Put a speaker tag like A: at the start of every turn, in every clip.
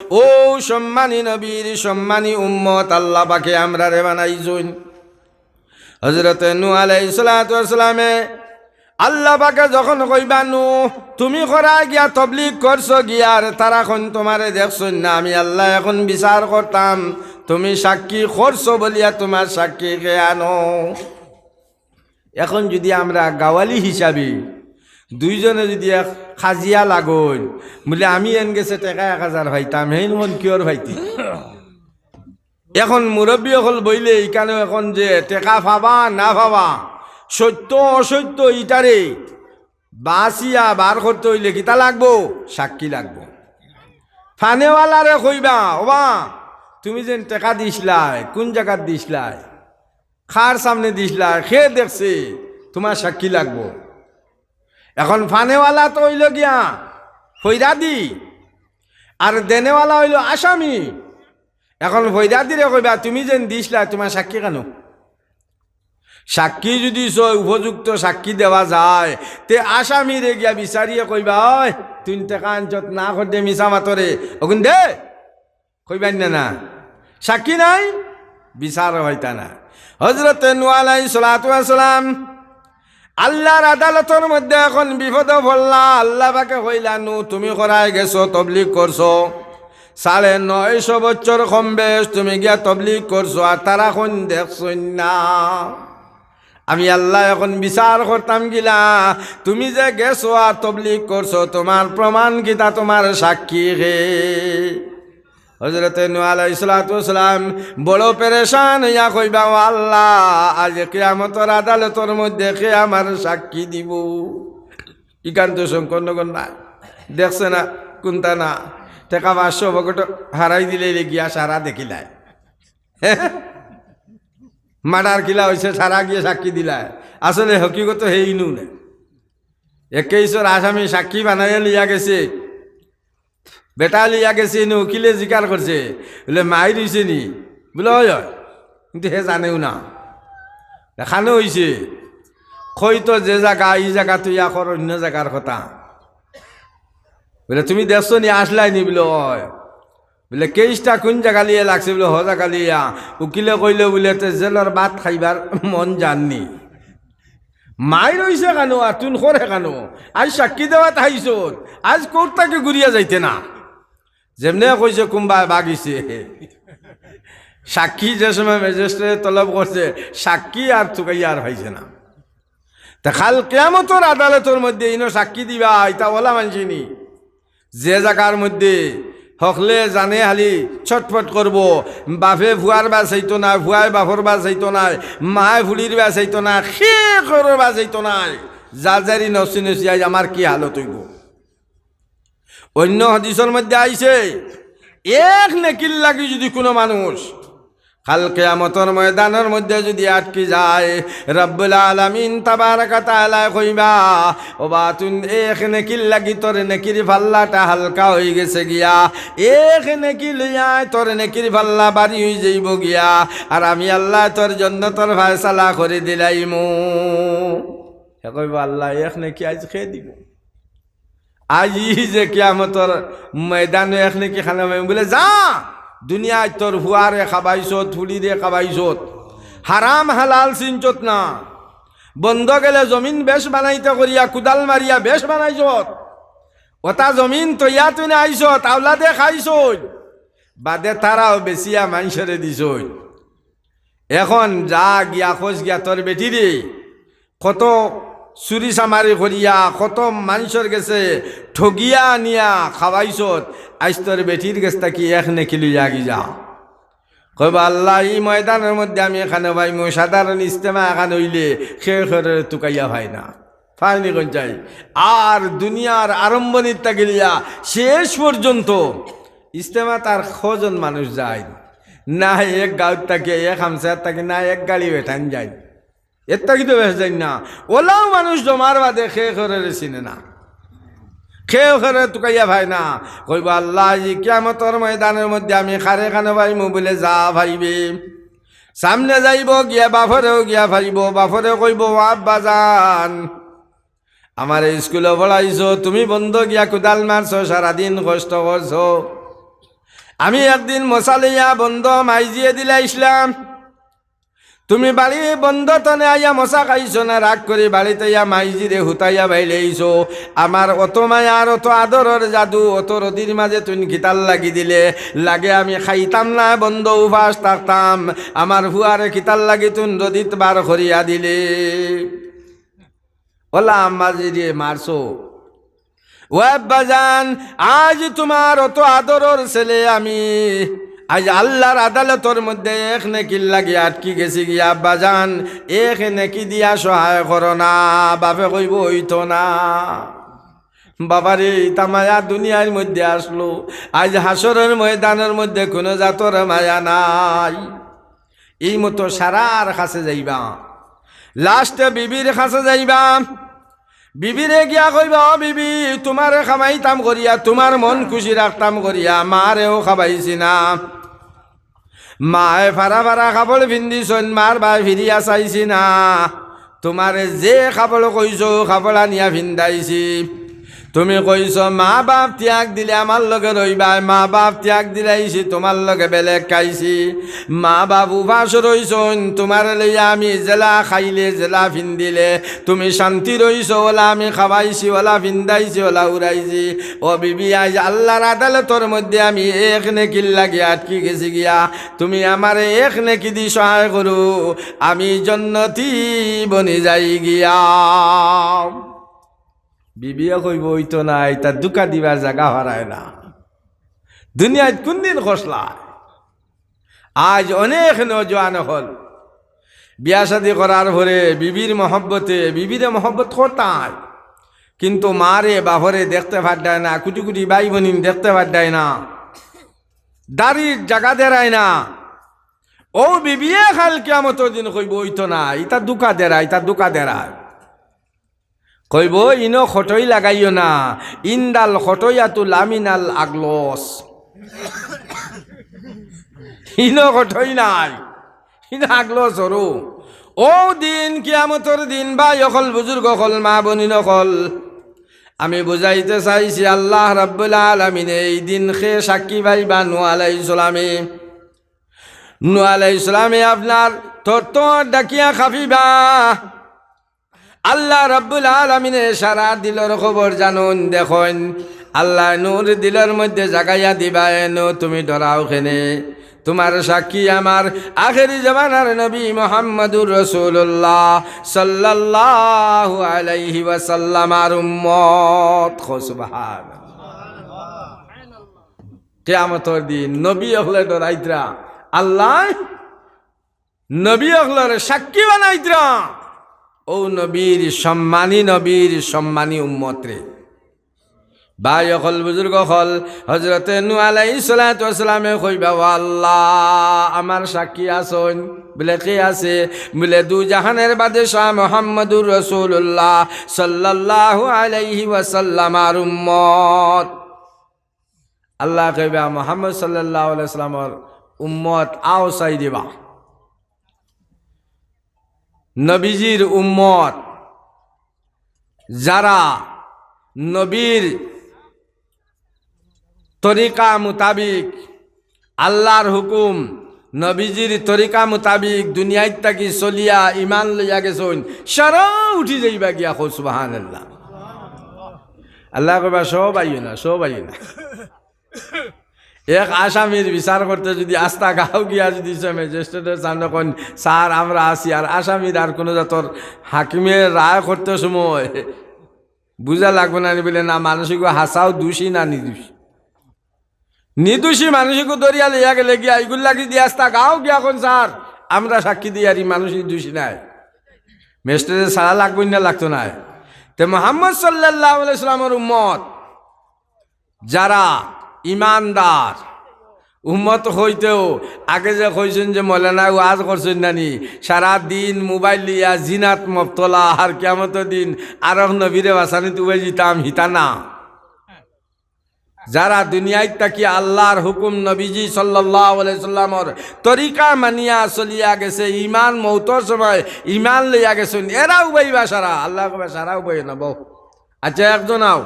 A: ও সম্মানী নবীর সম্মানী উম্মত, আল্লাহ পাকে আমরা রে বানাইছুন। হযরত নূহ আলাইহিস সালাতু ওয়াস সালামে আল্লাহ পাকে যখন কইবা নূহ তুমি করায় গিয়া তবলিগ করছো গিয়া, আর তারা এখন তোমারে দেখছুন না, আমি আল্লাহ এখন বিচার করতাম তুমি সাক্ষী করছো বলিয়া তোমার সাক্ষী কে আনো। এখন যদি আমরা গাওয়ালি হিসাবে দুইজনে যদি খাজিয়া লাগন বলে আমি এন গেছে টাকা 1000 ভাইতাম, হেন মন কিয়র ভাইতি। এখন মুরব্বী হল বইলে এইখানে এখন যে টেকা পাবা না পাবা, সত্য অসত্য ইটারে বাঁচিয়া বার করতে হইলে কিতা লাগবো? সাক্ষী লাগবো। ফানেওয়ালারে কইবা ওবা তুমি যেন টেকা দিসলাই কোন জায়গাত দিসলাই, খার সামনে দিসলাই, খে দেখছে, তোমার সাক্ষী লাগবো। এখন ফানেওয়ালা তো হইল গিয়া ফৈরাদি আর দেনেওয়ালা হইল আসামি। এখন ফৈরাদিরে কইবা তুমি যেন দিসলা তোমার সাক্ষী কেন? সাক্ষী যদি উপযুক্ত সাক্ষী দেওয়া যায় তে আসামিরে গিয়া বিচারিয়ে কইবা ওই তুই টাকা আনছত না করতে মিছা মাতরে ওগুন দে কইবেন না, সাক্ষী নাই বিচার হইতা না। হযরত নূহ আলাইহিস সালাতু ওয়াস সালাম আল্লাহর আদালতের মধ্যে এখন বিপদে পড়লা। আল্লাহ পাকে কইলা নূহ তুমি করায় গেছো তবলিগ করছো, 950 বছর কম বেশ তুমি গিয়া তবলিগ করছো, আর তারা এখন দেখছই না। আমি আল্লাহ এখন বিচার করতাম গিলা তুমি যে গেছো আর তবলিগ করছো তোমার প্রমাণ কিতা, তোমার সাক্ষী হে। হযরত নূহ আলাইহিস সালাতু ওয়াস সালাম বড় পেরেশান হইয়া কইবা ও আল্লাহ আজ কিয়ামতের আদালতের মধ্যে কে আমার সাক্ষী দিব? ইকান্ত সংকন্নগণ না দেখছে না কোনটা না টাকা 500 বকট হারাই দিলে গিয়া সারা দেখিলায় মার্ডার কিলা হয়েছে সারা গিয়ে সাক্ষী দিলায়, আসলে হকিগত হেই নু না। 21 আসামি সাক্ষী বানাইয়া লিয়া গেছে, বেটা লিয়া গেছে নি, উকিলে জিকার করছে বলে মাই রইছে নি বলে হয়, কিন্তু হে জানেও না দেখানো হয়েছে খৈতো যে জায়গা এই জায়গা তুই আকর অন্য জায়গার কথা বলে তুমি দেখছো নি আসলাই নি বলে হয়, বলে কেসটা কোন জায়গা লিয়ে লাগছে বলে হ জায়গা লিয়া। উকিলে কইলে বলে জেলের ভাত খাইবার মন জাননি, মাই রইছে কেন আর তুন করে কেন? আজ সাক্ষী দেওয়া তাইছ, আজ কোর্ট তাকে ঘুরিয়া যাইতে না। যেমনে কইছে কুম্বা বাগিছে সাক্ষী যে সময় ম্যাজিস্ট্রেট তলব করছে সাক্ষী আর চুকাইয়া আর হয়েছে না। তা খাল কিয়ামতের আদালতের মধ্যে ইনো সাক্ষী দিবা এটা ওলা মানছিনি যে জায়গার মধ্যে হকলে জানে হালি ছটফট করব, বাপে ভুয়ার বা চাইতো না, ভুয়ায় বাপর বা চাইতো নাই, মায় ভুলির বা চাইতো না, সে করর বা চাইতো নাই, যারি নসি নসি আজ আমার কি হালত হইব। অন্য হাদিসের মধ্যে আইছে এক নেকির লাগি যদি কোনো মানুষ কাল কিয়ামতের ময়দানের মধ্যে যদি আটকে যায়, রব্বুল আলামিন তাবারাকা তাআলা কইবা ও বা তুই এক নেকির লাগি তোর নেকির পাল্লাটা হালকা হয়ে গেছে গিয়া, এক নেকি লইয়া তোর নেকির পাল্লা বাড়ি হয়ে যাইব গিয়া, আর আমি আল্লাহ তোর জন্য তোর ফয়সালা করে দিলাইমু। হে কইবা আল্লাহ এক নেকি আজ খেয়ে দিব, আজ যে কিয়ামতের ময়দানে এক নেকি খানা বলে যা দুনিয়ায় তোর হুয়ারে খাবাইছত, ফুলিরে খাবাইছত, হারাম হালাল চিনচত না, বন্ধ গেলে জমিন বেশ বানাইতে করিয়া কুদাল মারিয়া বেশ বানাইছত, ওটা জমিন তৈয়া তুই আইছত, আওলাদে খাইছত, বাদে তারাও বেশিয়া মানুষরে দিছত। এখন যা গিয়া খোঁজ গিয়া তোর বেটিরে কত চুরি চামারি করিয়া কত মানুষের গেছে ঠগিয়া নিয়া খাওয়াইছত, আজ তোর বেটির গেছে তাকি এক নেকি লইয়া গি যা। কইবা আল্লাহ এই ময়দানের মধ্যে আমি এখানে ভাই মই সাধারণ ইস্তেমা এখানে হইলে সে টুকাইয়া ভাই না ফাইনি কোন চাই। আর দুনিয়ার আরম্ভণির তাকে লিয়া শেষ পর্যন্ত ইস্তেমা তার কজন মানুষ যায় না, এক গাঁত থাকে এক হামসার থাকে না, এক গাড়ি বেঠান যায়, এর তাকি তো বেশ যাই না। ওলাও মানুষ জমার বাদে খে করে চিনে না, খেয়ে খেয়ে টুকাইয়া ভাই না। কইবা আল্লাহ কিয়ামতের ময়দানের মধ্যে আমি খারে খানে ভাইমু বলে যা ভাইবে, সামনে যাইব গিয়া বাফরেও গিয়া ভাইব, বাফরে কইব আব্বা যান আমার স্কুলে পড়াইছো, তুমি বন্ধ গিয়া কুদাল মারছো, সারাদিন কষ্ট করছো, আমি একদিন মশালিয়া বন্ধ মাইজিয়ে দিলা ইসলাম, তুমি বাড়ি বন্ধ তনে আইয়া মশা খাইছো না, রাগ করে বাড়িতে ইয়া মাইজিরে হুতাইয়া বাইলেইছো। আমার অত মায়ার অত আদরের জাদু অত রদির মাঝে তুই খিতাল লাগি দিলে, লাগে আমি খাইতাম না, বন্ধ উপাস থাকতাম, আমার হুয়ারে খিতাল লাগি তুই রদিত বার করিয়া দিলে। ওলা আম্মাজিরে মারছো। ও আব্বাজান, আজ তোমার অত আদরের ছেলে আমি, আজ আল্লাহর আদালতর মধ্যে এক নেকির লাগি আটকি গেছি গিয়া। আব্বাজান, এক নেকি দিয়া সহায় করো না। বাপে কইব হইতো না। বাবারে, ইতা মায়া দুনিয়ার মধ্যে আসলো, আজ হাসরের ময়দানের মধ্যে কোনো জাতর মায়া নাই। এই মতো সারার কাছে যাইবা, লাস্টে বিবির কাছে যাইবা, বিবিরে গিয়া কইবা, ও বিবি, তোমারে খামাইতাম করিয়া, তোমার মন খুশি রাখতাম করিয়া মারেও খাবাইছি না। মায়ে ফারা ফারা খাবল ভিন্দিছন, মার বাই ফিরিয়া চাইছি না। তোমারে যে খাবল কইছো খাবল আনিয়া ভিন্দাইছি। তুমি কইছ মা বাপ ত্যাগ দিলে আমার লগে রইবা, মা বাপ ত্যাগ দিলাইছি তোমার লগে বেলেগ খাইছি। মা বাপ উপাস রইছন, তোমার লইয়া আমি জেলা খাইলে জেলা ভিন্দিলে তুমি শান্তি রইছ, ওলা আমি খাবাইছি, ওলা ভিন্দাইছি, ওলা উড়াইছি। ও বিবি, আজ আল্লাহর আদালতর মধ্যে আমি এক নেকির লাগি আটকি গেছি গিয়া, তুমি আমারে এক নেকি দি সহায় করু, আমি জন্নতি বনি যাই গিয়া। বিবিয়া কইব হইতো না, এটা দুকা দিবার জায়গা হারায় না। দুনিয়ায় কোন দিন খসলা। আজ অনেক নজওয়ান হল বিয়া শাদী করার পরে বিবির মহব্বতে, বিবিরে মহব্বত করতাম, কিন্তু মারে বাহরে দেখতে পারদায় না, কুটি কুটি ভাই বোনিন দেখতে পারদায় না, দাড়ির জায়গা দেরায় না। ও বিবিয়ে খাল কিয়ামত দিন কইব হইতো না, ইটা দুকা দেরায়, ইটা দুকা দেরায়। কইব ইনো খটই লাগাইও না, ইন্দাল খটইয়াতু লামিনাল আগলস। ইনো খটই নাই, ইনো আগলস হরু। ও দিন কিয়ামতর দিন বা অকল বুজুর্গ হল, মা বনিন হল, আমি বুঝাইতে চাইছি আল্লাহ রাব্বুল আলামিন এই দিন খে সাক্ষী ভাইবা নূহ আলাইহিস সালামে। নূহ আলাইহিস সালামে আপনার তোর ডাকিয়া খাফিবা। আল্লাহ রাব্বুল আলামিনে সারা দিলর খবর জানুন, দেখুন আল্লাহ নূর দিলের মধ্যে জাগাইয়া দিবা, এনো তুমি ডরাও খেনে, তোমার সাক্ষী আমার আখেরি জামানার নবী মুহাম্মদুর রাসূলুল্লাহ সাল্লাল্লাহু আলাইহি ওয়াসাল্লামার উম্মত। সুবহানাল্লাহ। কিয়ামতের দিন নবী হলে ডরাইতরা, আল্লাহ নবী হলের সাক্ষী বানাইতরা। ও নবীর সম্মানী উম্মত রে। ভাই অকল বুজুর্গ হল হজরতে নূহ আলাইহিস সালাতু ওয়াস সালামে কইবা, আল্লাহ আমার সাক্ষী আছেন বলে কে আছে? বলে দু জাহানের বাদশাহ মুহাম্মদুর রাসূলুল্লাহ সাল্লাল্লাহু আলাইহি ওয়াসাল্লাম আর উম্মত। আল্লাহ কইবা মুহাম্মদ সাল্লাল্লাহু আলাইহি ওয়াসাল্লামের উম্মত আও চাই দিবা। নবীজির উম্মত যারা নবীর তরিকা মোতাবিক, আল্লাহর হুকুম নবীজির তরিকা মোতাবিক দুনিয়ায় তাকি চলিয়া ইমান লইয়া গেছন, সারা উঠি যাইবা গিয়া। সুবহানাল্লাহ। আল্লাহ কইবা সব আইও না, সব আইও না। এক আসামির বিচার করতে যদি আস্থা গাও গিয়া যদি ম্যাজিস্ট্রেটের সামনে কোন স্যার আমরা আছি, আর আসামির আর কোনো জাতর হাকিমের রায় করতে সময় বুঝা লাগবে না বলে না, মানুষকে হাসাও দোষী না নির্দোষী, নির্দোষী মানুষকে দরিয়া লইয়া গেলে গিয়া এগুলো লাগি দিয়ে আস্থা গাও গিয়া কোন স্যার আমরা সাক্ষী দিই, আর মানুষই দোষী নাই, ম্যাজিস্ট্রেটের সারা লাগবে না, লাগতো না। তে মুহাম্মদ সাল্লাল্লাহু আলাইহি ওয়াসাল্লামের উম্মত যারা ইমানদার উম্মত হইতেও আগে যে কইছেন যে মৌলানা ওয়াজ করছেন নানি, সারা দিন মোবাইল লিয়া জিনাত মবতলা, আর কিয়ামতের দিন আরব নবীরে বাসানি তুই জিতাম হিতা না। যারা দুনিয়ায় তাকি আল্লাহর হুকুম নবীজি সাল্লাল্লাহু আলাইহি সাল্লামের তরিকা মানিয়া চলিয়া গেছে, ইমান মৌতর সময় ইমান লইয়া গেছেন, এরাও বইবা সারা। আল্লাহ কবে সারাও বই না বউ। আচ্ছা একজন আও,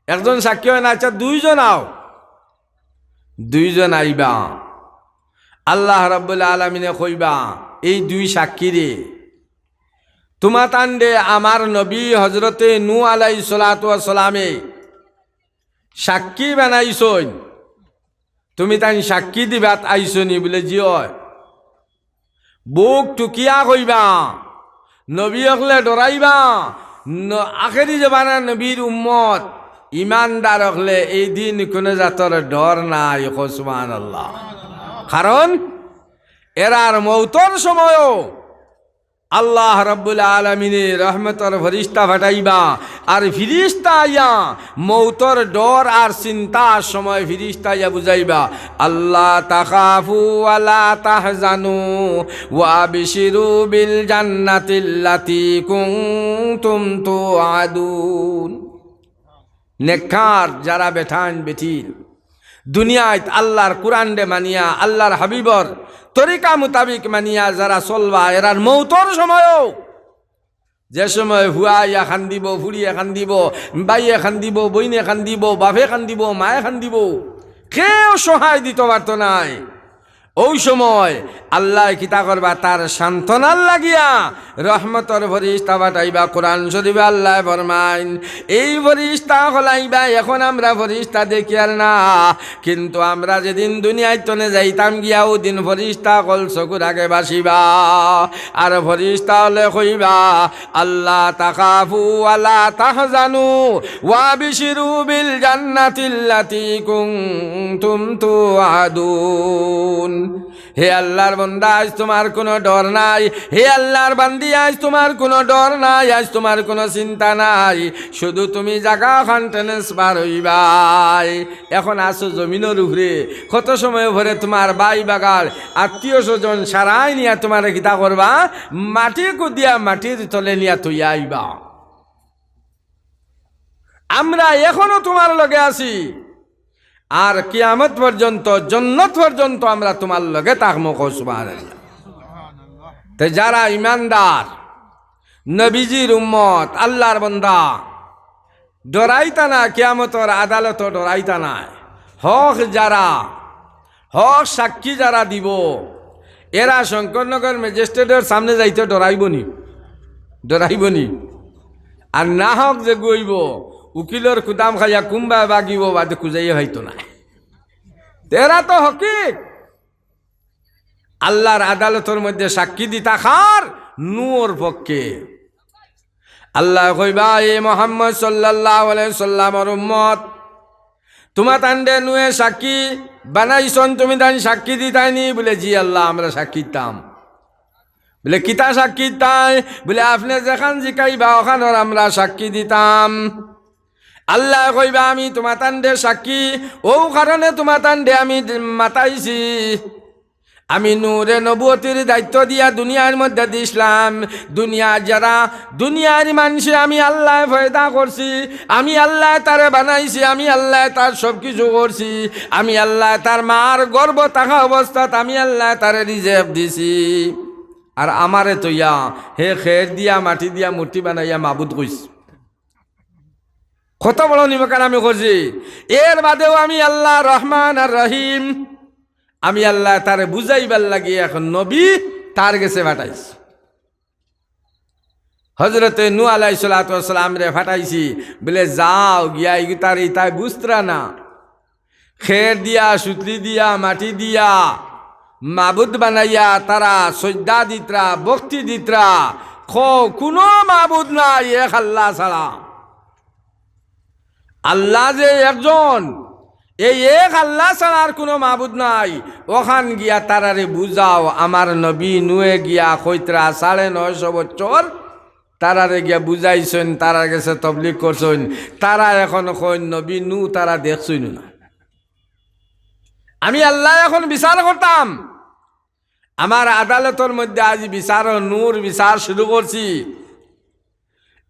A: একজন সাক্ষী হয় না, আচ্ছা দুইজন আও, দুইজন আইবা আল্লাহ রাব্বুল আলামিনে কইবা এই দুই সাক্ষীরে তোমা তান্ডে আমার নবী হজরতে নূহ আলাইহিস সালাতু ওয়াস সালামে সাক্ষী বানাইছই তুমি তাই সাক্ষী দিবাত আইছনি বলে জিয় বুক টুকিয়া কইবা নবী হকলে ডরাইবা আখেরি জবানা নবীর উম্মত ইমানদার হকলে এই দিন কোনো জাতর ডর নাই সুবহানাল্লাহ কারণ এরার মৌতর সময়ও আল্লাহ রাব্বুল আলামিনে রহমতর ফরিস্তা ফাটাইবা আর ফিরিস্তা আইয়া মৌতর ডর আর চিন্তার সময় ফিরিস্তা আইয়া বুঝাইবা আল্লাহ তাখাফু ওয়ালা তাহজানু ওয়াবশিরু বিল জান্নাতিল্লাতী কুনতুম তুআদুন। নেককার যারা বেঠান বেঠিল দুনিয়ায় আল্লাহর কোরআন দে মানিয়া আল্লাহর হাবিবর তরিকা মোতাবিক মানিয়া যারা চলবা এরার মৌতর সময়ও যে সময় হুয়া ইয়া খান দিব ফুড়িয়ে খান দিব বাইয়ে খান দিব বইনে খান দিব বাপে খান দিব মায়ে খান দিব কেউ সহায় দিতে পারত নাই ওই সময় আল্লাহ কিতা করবা তার সান্ত্বনার লাগিয়া রহমতর ফরিস্তা পাঠাইবা। কোরআন শরীফে আল্লাহ ফরমাইন এই ফরিস্তা হলাইবা এখন আমরা ফরিস্তা দেখি আর না কিন্তু আমরা যেদিন দুনিয়ায় তনে যাইতাম গিয়া ও দিন ফরিস্তা কল চকুর আগে বাসিবা আর ফরিস্তা হলে কইবা আল্লাহ তাখাফু ওয়ালা তাহজানু ওয়াবশিরু বিল জান্নাতিল্লাতী কুনতুম তুআদুন। হে আল্লাহর বান্দা আজ তোমার কোনো ডর নাই, হে আল্লাহর বান্দি আজ তোমার কোনো ডর নাই, আজ তোমার কোনো চিন্তা নাই, শুধু তুমি জাগা খান ট্রান্সফার হইবাই। এখন আসো জমিনের উপরে কত সময় ভরে তোমার বাই বাগাল আত্মীয় স্বজন সারাই নিয়া তোমার গীতা করবা মাটি কুদিয়া মাটির তলে নিয়া তুইয়া আইবা। আমরা এখনো তোমার লগে আছি আর কিয়ামত পর্যন্ত জান্নাত পর্যন্ত আমরা তোমার লগে থাকবো সুবহানাল্লাহ। তো যারা ইমানদার নবীজির উম্মত আল্লাহর বান্দা ডরাইতা না কিয়ামতর আদালত ডরাইতা না। হক যারা হক সাক্ষী যারা দিব এরা শঙ্করনগর ম্যাজিস্ট্রেটের সামনে যাইতে ডরাইবনি আর না হক যে গইব উকিলর কুদাম খাইয়া কুম্বা বাগিব বাদে কুজাইয়া হইতো না। তেরা তো হকিক আল্লাহর আদালতের মধ্যে সাক্ষী দিতা খার নূর পক্ষে। আল্লাহ কইবা এ মুহাম্মদ সাল্লাল্লাহু আলাইহি সাল্লামের উম্মত তোমার তান্ডে নুয়ে সাক্ষী বানাইছন তুমি তাই সাক্ষী দিতাইনি বলে জি আল্লাহ আমরা সাক্ষী দিতাম। বলে কিতা সাক্ষী তাই বলে আপনি যেখান জিকাইবা ওখানোর আমরা সাক্ষী দিতাম। আল্লাহ কইবা আমি তোমার তান্ডে সাক্ষী ও কারণে তোমার তান্ডে আমি মাতাইছি। আমি নূরে নবুয়তির দায়িত্ব দিয়া দুনিয়ার মধ্যে দিছিলাম। দুনিয়া যারা দুনিয়ার মানুষে আমি আল্লাহ পয়দা করছি, আমি আল্লাহ তারে বানাইছি, আমি আল্লাহ তার সব কিছু করছি, আমি আল্লাহ তার মার গর্ভ থাকা অবস্থাত আমি আল্লাহ তারে রিজেক্ট দিছি। আর আমারে তৈয়া হে খের দিয়া মাটি দিয়া মূর্তি বানাইয়া মাবুদ কইছি। কত বড় নিমকান আমি করছি। এর বাদেও আমি আল্লাহ রহমান আর রহিম, আমি আল্লাহ তারে বুঝাইবার লাগিয়ে এখন নবী তার গেছে ফাটাইছি। হজরতে নূহ আলাইহিস সালাতু ওয়াস সালাম রে ফাটাইছি বলে যাও গিয়া তার তাই বুঝতরা না খের দিয়া সুতলি দিয়া মাটি দিয়া মাবুদ বানাইয়া তারা সজ্জা দিতরা ভক্তি দিতরা। কোনো মাবুদ নাই এক আল্লাহ ছাড়া। আল্লাহ যে একজন, এই এক আল্লাহ ছাড়া আর কোনো মাবুদ নাই। ওখান গিয়া তারারে বুঝাও। আমার নবী নুয়ে গিয়া কইতরা 950 বছর তারারে গিয়া বুঝাইছেন, তারার কাছে তবলিগ করছেন। তারা এখন কই নবী নু তারা দেখছইন না। আমি আল্লাহ এখন বিচার করতাম। আমার আদালতের মধ্যে আজ বিচার নূর বিচার শুরু করছি।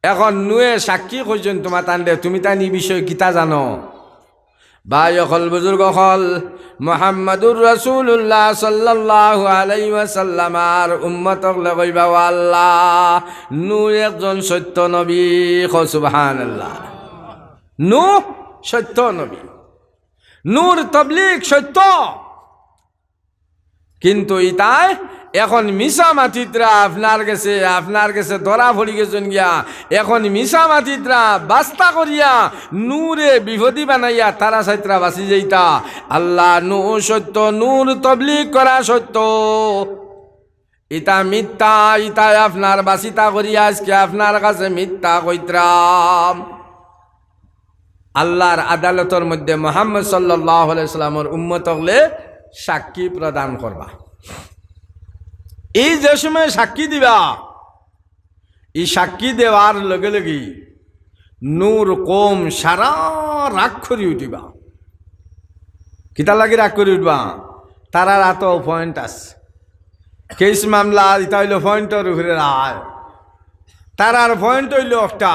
A: এখন নুয়ে সাক্ষী কইছেন তোমার তান্ডে তুমি তাই নি বিষয় কিতা জানো। ভাই অকল বুজুর্গ হল মুহাম্মাদুর রাসূলুল্লাহ সাল্লাল্লাহু আলাইহি ওয়াসাল্লাম আর উম্মতক লগাইবা আল্লাহ নূহ একজন সত্য নবী। সুবহানাল্লাহ। নূহ সত্য নবী। নূর তবলিগ সত্য, কিন্তু ইতাই এখন মিশা মাতিত্রা আপনার কাছে ধরা পড়ি গেছেন গিয়া। এখন মিশা মাতিত্রা বাস্তা করিয়া নূরে বিভূতি বানাইয়া তারা সাইত্রা বাসি যাইতা। আল্লাহ নূর সত্য, নূর তবলিগ করা সত্য, ইতা মিথ্যা, ইতাই আপনার বাসিতা করিয়া আজকে আপনার কাছে মিথ্যা কইত্রাম। আল্লাহর আদালতের মধ্যে মুহাম্মদ সাল্লাল্লাহু আলাইহি সাল্লামের উম্মত হলে সাক্ষী প্রদান করবা। এই যে সময় সাক্ষী দিবা, এই সাক্ষী দেওয়ার লগে লগে নূর কম সারা রাগ করি উঠিবা। কিতা লাগি রাগ করি উঠবা? তারার এত পয়েন্ট আছে, কেস মামলা ইতা হইল পয়েন্টের উপরে রায়। তারার পয়েন্ট হইল একটা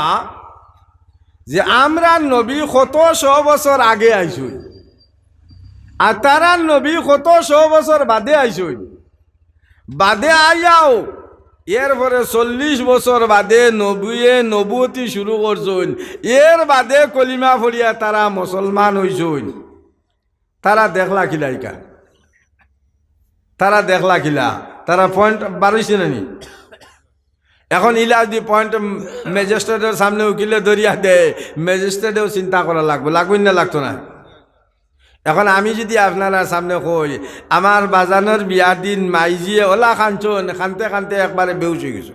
A: যে আমরা নবী কত 100 বছর আগে আইসই, আর তারা নবী কত 100 বছর বাদে আইসই। বাদে আইয়াও এরপরে 40 বছর বাদে নবুয়তি শুরু করছেন। এর বাদে কলিমা ফরিয়া তারা মুসলমান হইছেন। তারা দেখলা কিলা ইকা, তারা দেখলা কিলা, তারা পয়েন্ট বাড়াইছে নানি? এখন ইলা যদি পয়েন্ট ম্যাজিস্ট্রেটের সামনে উকিলে ধরিয়া দেয়, ম্যাজিস্ট্রেটেও চিন্তা করা লাগবে না লাগতো না? এখন আমি যদি আপনারা সামনে কই আমার বাজানোর বিয়ার দিন মাইজিয়ে ওলা খানছন, খানতে খানতে একবারে বেউচ হয়ে গেছো,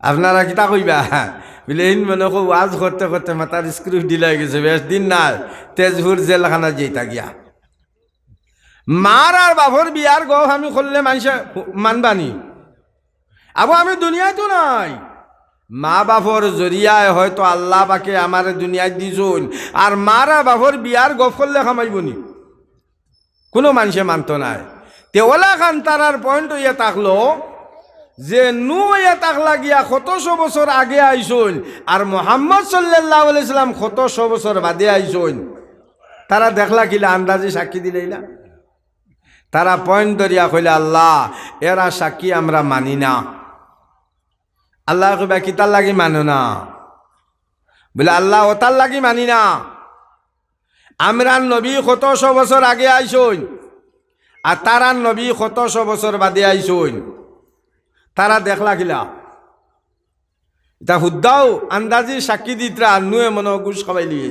A: আপনারা কিতা কইবা? বলে এই মনে কো ওয়াজ করতে করতে মাথার স্ক্রিপ্ট দিলাই গেছে, বেশ দিন না তেজপুর জেলখানা যেটা গিয়া। মার আর বাপর বিয়ার গপ আমি করলে মানুষে মানবানি? আবু আমি দুনিয়ায় তো নাই, মা বাপর জরিয়ায় হয়তো আল্লাহ পাকে আমার দুনিয়ায় দিছুন, আর মারা বাপর বিয়ার গপ করলে খামাইবনি? কোনো মানুষে মানত নাই। তেওলা খান তারার পয়েন্ট হইয়া থাকলো যে নু হইয়া থাকলা গিয়া কত 100 বছর আগে আইসুন, আর মুহাম্মদ সাল্লাল্লাহু আলাইহি সাল্লাম কত 100 বছর বাদে আইসুন। তারা দেখলা কিলা, আন্দাজে সাক্ষী দিলেইলা। তারা পয়েন্ট ধরিয়া কইলা আল্লাহ এরা সাক্ষী আমরা মানি না। আল্লাহ কইবা কিতার লাগি মানো না? বলে আল্লাহ ওতার লাগি মানি না, আমরা নবী কত 100 বছর আগে আইসুন, আর তারা নবী কত 100 বছর বাদে আইসুন। তারা দেখলা কিলা? এটা হুদ্দাও আন্দাজি সাক্ষী দিতরা, নুয়ে মনে ঘুষ খাবাই লিয়ে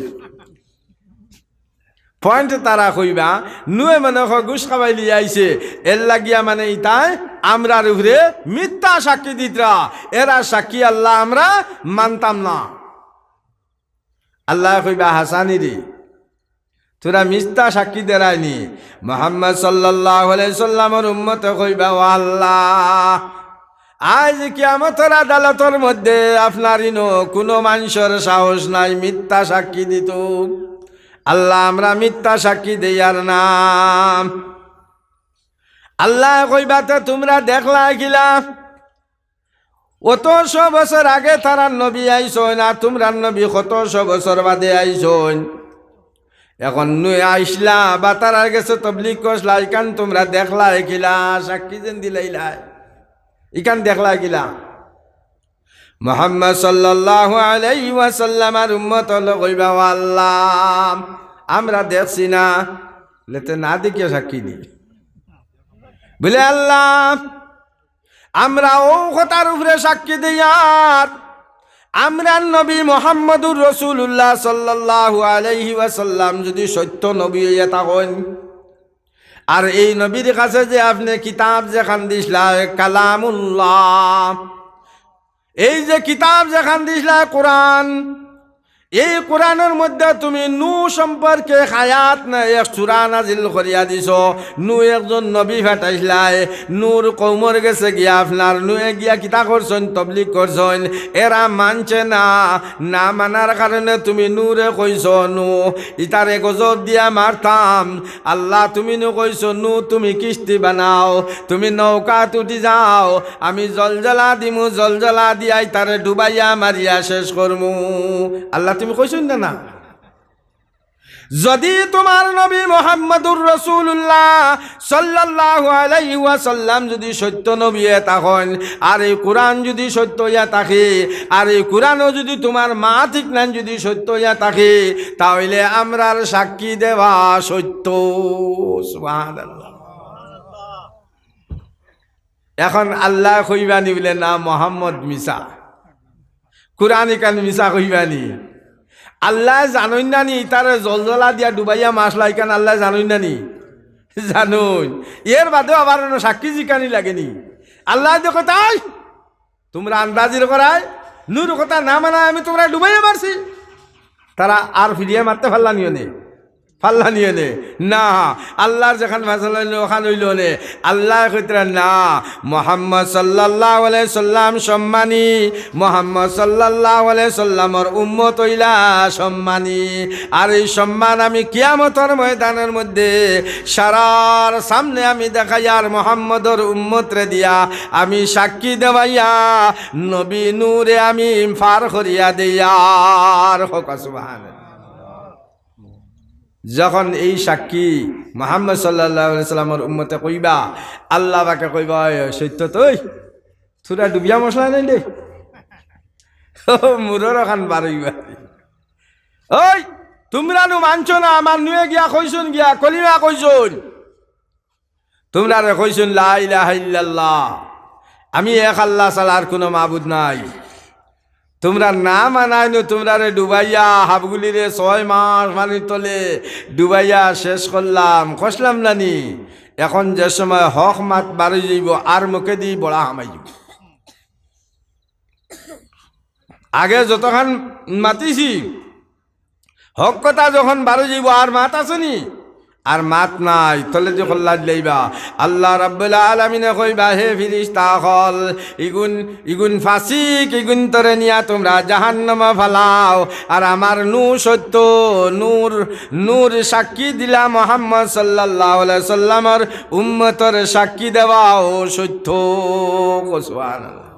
A: পয়েন্ট তারা কইবা নুয়ে মনে ঘুষ খাবাই লিয়ে আইছে। এর লাগিয়া মানে ইতাই আমরার উপরে মিথ্যা সাক্ষী দিতরা, এরা সাক্ষী আল্লাহ আমরা মানতাম না। আল্লাহ কইবা হাসানি রে, তোরা মিথ্যা সাক্ষী দেরায়নি। মুহাম্মদ সাল্লাল্লাহু আলাইহি সাল্লামের উম্মত কইবা ও আল্লাহ আজ কিয়ামতের আদালতের মধ্যে আপনার ইনো কোনো মানুষের সাহস নাই মিথ্যা সাক্ষী দিত। আল্লাহ আমরা মিথ্যা সাক্ষী দেয়ার নাম। আল্লাহ কইবাতে তোমরা দেখলা গিলা অত 100 বছর আগে তারা নবী আইসন, আর তোমরা নবী কত 100 বছর বাদে আইসন। এখন নুয়ে আইসলা বা তারার গেছে তবলিগ করলা, ইকান তোমরা দেখলা কিলা সাক্ষী যেন দিলাইলা, ইকান দেখলা কিলা? মুহাম্মদ সাল্লাল্লাহু আলাইহি ওয়াসাল্লামের উম্মত হলো কইবা আল্লাহ আমরা দেখছি না, লেতে না দেখিয়া সাক্ষী দি। বলে আল্লাহ আমরা ও কথার উপরে সাক্ষী দিয়ার আমরা নবী মুহাম্মদুর রাসূলুল্লাহ সাল্লাল্লাহু আলাইহি ওয়াসাল্লাম যদি সত্য নবী হইয়া থাকেন, আর এই নবীর কাছে যে আপনি কিতাব যেখান দিসলা কালামুল্লাহ, এই যে কিতাব যেখান দিসলা কোরআন, এই কোরআনের মধ্যে তুমি নূ সম্পর্কে হায়াত না এক সূরা নাজিল করিয়া দিছ। নূ একজন নবী ফাটাইছলাই, নূর কওমর গেছে গিয়া আপনার নুয়ে গিয়া কিতা করছেন তবলিগ করছেন, এরা মানছে না, না মানার কারণে তুমি নূরে কইছ নূ ইতারে গজব দিয়া মারতাম। আল্লাহ তুমি নু কইছ নূ তুমি কিস্তি বানাও, তুমি নৌকা তুটি যাও, আমি জলজলা দিমু, জলজলা দিয়াই তারে ডুবাইয়া মারিয়া শেষ করমু। আল্লাহ তুমি কইছেন না? যদি তোমার নবী মুহাম্মদুর রাসূলুল্লাহ সাল্লাল্লাহু আলাইহি ওয়াসাল্লাম যদি সত্য নবী তখন আর এই কোরআন যদি সত্য ইয়া থাকে আর এই কোরআনও যদি তোমার মা ঠিক না যদি সত্য ইয়া থাকে তাহলে আমরার সাক্ষী দেওয়া সত্য। সুবহানাল্লাহ। এখন আল্লাহ কইবানি বলে না মোহাম্মদ মিসা, কোরআন কান মিসা কইবানি। আল্লাহ জানুন না নি তার জলজলা দিয়া ডুবাইয়া মাছ লাইকান আল্লাহ জানুন না নি? জানুন। এর বাদেও আবার সাক্ষী জিকানি লাগেনি। আল্লাহ দেখো তাই তোমরা আন্দাজির করায় নূর কথা না মানায় আমি তোমরা ডুবাইয়া মারছি, তারা আর ফিরিয়ে মারতে পারলা নিও নে, পাল্লা নিয়ে নে না। আল্লাহর যেখান ভাষা লইল ওখান হইল নে। আল্লাহ কইতরা না মুহাম্মদ সাল্লাল্লাহু আলাইহি সাল্লাম সম্মানী, মুহাম্মদ সাল্লাল্লাহু আলাইহি সাল্লামর উম্মত হইলা সম্মানী। আর এই সম্মান আমি কিয়ামতের ময়দানের মধ্যে সারার সামনে আমি দেখাইয়ার মুহাম্মদর উম্মতরে দিয়া আমি সাক্ষী দেওয়াইয়া নবী নূরে আমি পার করিয়া দেয়ার। হোক সুবহানাল্লাহ। যখন এই সাক্ষী মুহাম্মদ সাল্লাল্লাহু আলাইহি সাল্লামের উম্মতে কইবা আল্লাহ বাকে কইবা সত্য তুই তোরা ডুবিয়া মশলা নাই দে মুরর খান বারইবা। ওই তোমরা নু মানছ না আমার নুয়ে গিয়া কইছুন গিয়া কলিমা কইছুন, তোমরা রে কইছুন লা ইলাহা ইল্লাল্লাহ, আমি এক আল্লাহ ছাড়া আর কোনো মাবুদ নাই। তোমরা না মানায় নো তোমরা রে ডুবাইয়া হাবগুলি রে 6 মাস পানির তলে ডুবাইয়া শেষ করলাম, কষলাম নানি। এখন যে সময় হক মাত বাড়ি যাইব আর মুখে দি বড়া হামাই যাব। আগে যতক্ষণ মাতিছি হক কথা যখন বাড়ি যাইব আর মাত আসেনি, আর মাত নাই তলে যখন লাজ লাইবা আল্লাহ রাব্বুল আলামিনে কইবা হে ফিরিস্তা হল ইগুন ফাসিক ইগুন তরে নিয়া তোমরা জাহান্নামে ফালাও। আর আমার নূর সত্য নূর সাক্ষী দিলা মুহাম্মদ সাল্লাল্লাহু আলাইহি সাল্লামের উম্মতের সাক্ষী দেওয়াও সত্য। সুবহানাল্লাহ।